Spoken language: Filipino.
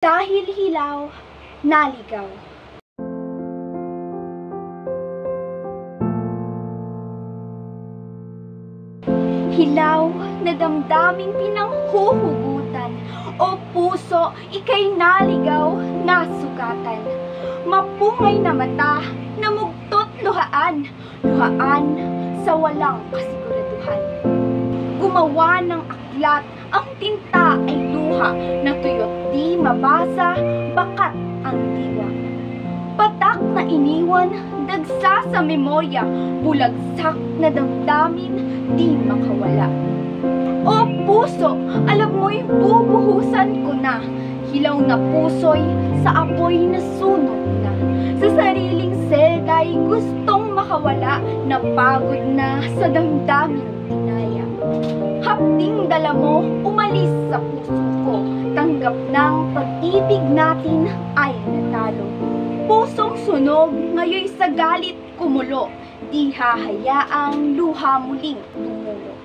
Dahil hilaw, naligaw. Hilaw na damdaming pinanghuhugutan, o puso, ika'y naligaw, nasugatan. Mapungay na mata, namugtot luhaan, luhaan sa walang kasiguraduhan. Gumawa ng aklat, ang tinta ay luha, na tuyo't di mabasa, bakat ang diwa. Patak na iniwan, dagsa sa memorya, bulagsak na damdamin, di makawala. O puso, alam mo'y bubuhusan ko na, hilaw na puso'y sa apoy na sunog na. Sa sariling selga'y gustong makawala, napagod na sa damdamin tinaya. Hapding dala mo, umalis sa puso ko, tanggap ng pag-ibig natin ay natalo. Pusong sunog, ngayoy sa galit kumulo, di hahayaang luha muling tumulo.